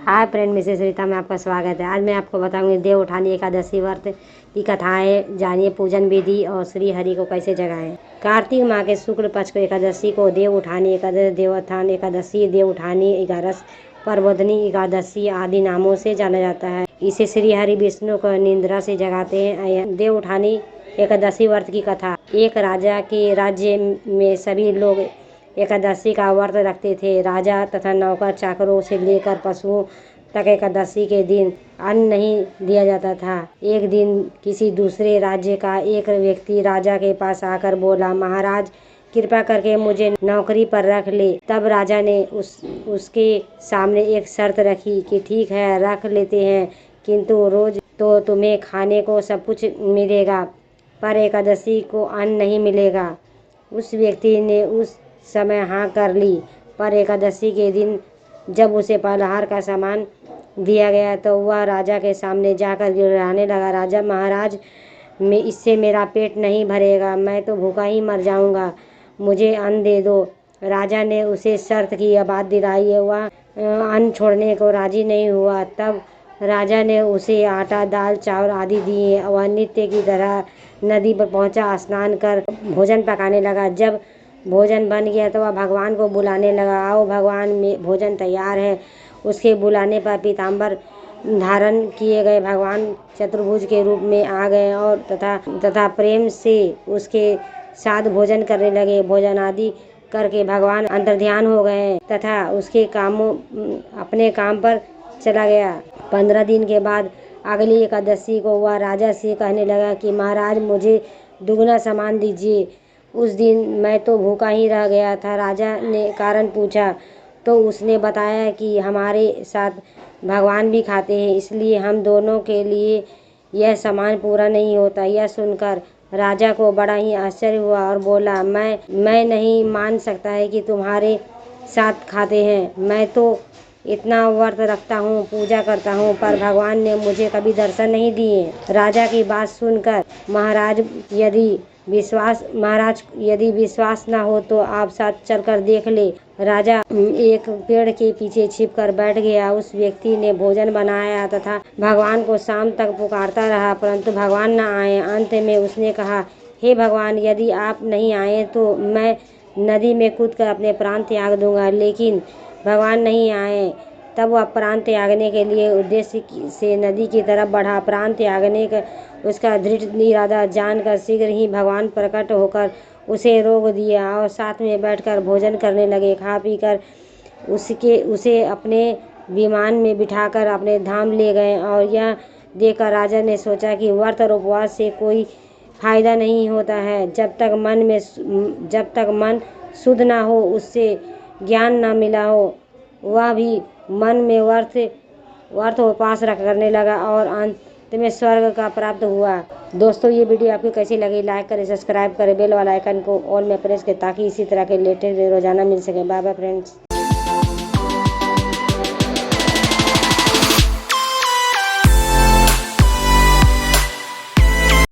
Hi friend, Mrs Rita में आपका स्वागत है। आज मैं आपको बताऊंगी देव उठानी एकादशी व्रत की कथाएं। जानिए पूजन विधि और श्री हरि को कैसे जगाएं। कार्तिक माह के शुक्ल पक्ष को एकादशी को देव उठानी एकादशी, देवोत्थान एकादशी, देव उठानी एकादश, प्रबोधनी एकादशी आदि नामों से जाना जाता है। इसे श्री हरि विष्णु को निंद्रा से जगाते हैं। देव उठानी एकादशी व्रत की कथा। एक राजा के राज्य में सभी लोग एकादशी का व्रत रखते थे। राजा तथा नौकर चाकरों से लेकर पशुओं तक एकादशी के दिन अन्न नहीं दिया जाता था। एक दिन किसी दूसरे राज्य का एक व्यक्ति राजा के पास आकर बोला, महाराज कृपा करके मुझे नौकरी पर रख ले। तब राजा ने उसके सामने एक शर्त रखी कि ठीक है, रख लेते हैं, किंतु रोज तो तुम्हें खाने को सब कुछ मिलेगा, पर एकादशी को अन्न नहीं मिलेगा। उस व्यक्ति ने उस समय हाँ कर ली, पर एकादशी के दिन जब उसे फलाहार का सामान दिया गया तो वह राजा के सामने जाकर गिड़गिड़ाने लगा, राजा महाराज, इससे मेरा पेट नहीं भरेगा, मैं तो भूखा ही मर जाऊंगा, मुझे अन्न दे दो। राजा ने उसे शर्त की बात दिलाई, वह अन्न छोड़ने को राजी नहीं हुआ। तब राजा ने उसे आटा, दाल, चावल आदि दिए। वह नित्य की तरह नदी पर पहुंचा, स्नान कर भोजन पकाने लगा। जब भोजन बन गया तो वह भगवान को बुलाने लगा, आओ भगवान, में भोजन तैयार है। उसके बुलाने पर पीताम्बर धारण किए गए भगवान चतुर्भुज के रूप में आ गए और तथा प्रेम से उसके साथ भोजन करने लगे। भोजन आदि करके भगवान अंतर्ध्यान हो गए तथा उसके अपने काम पर चला गया। 15 दिन के बाद अगली एकादशी को वह राजा से कहने लगा कि महाराज, मुझे दुगना सामान दीजिए। उस दिन मैं तो भूखा ही रह गया था। राजा ने कारण पूछा तो उसने बताया कि हमारे साथ भगवान भी खाते हैं, इसलिए हम दोनों के लिए यह सामान पूरा नहीं होता। यह सुनकर राजा को बड़ा ही आश्चर्य हुआ और बोला, मैं नहीं मान सकता है कि तुम्हारे साथ खाते हैं। मैं तो इतना व्रत रखता हूँ, पूजा करता हूँ, पर भगवान ने मुझे कभी दर्शन नहीं दिए। राजा की बात सुनकर महाराज यदि विश्वास न हो तो आप साथ चलकर देख ले। राजा एक पेड़ के पीछे छिपकर बैठ गया। उस व्यक्ति ने भोजन बनाया तथा भगवान को शाम तक पुकारता रहा, परंतु भगवान न आए। अंत में उसने कहा, हे भगवान, यदि आप नहीं आए तो मैं नदी में कूदकर अपने प्राण त्याग दूंगा। लेकिन भगवान नहीं आए। तब वह प्राण त्यागने के लिए उद्देश्य से नदी की तरफ बढ़ा। प्राण त्यागने का उसका दृढ़ इरादा जानकर शीघ्र ही भगवान प्रकट होकर उसे रोक दिया और साथ में बैठकर भोजन करने लगे। खा पी कर उसे अपने विमान में बिठाकर अपने धाम ले गए। और यह देखकर राजा ने सोचा कि व्रत और उपवास से कोई फायदा नहीं होता है। जब तक मन शुद्ध ना हो, उससे ज्ञान ना मिला हो। वह भी मन में व्रत उपवास करने लगा और अंत में स्वर्ग का प्राप्त हुआ। दोस्तों, ये वीडियो आपको कैसी लगी? लाइक करें, सब्सक्राइब करें, बेल वाला आइकन को ऑल में प्रेस करें ताकि इसी तरह के लेटेस्ट रोजाना मिल सके। Bye bye friends.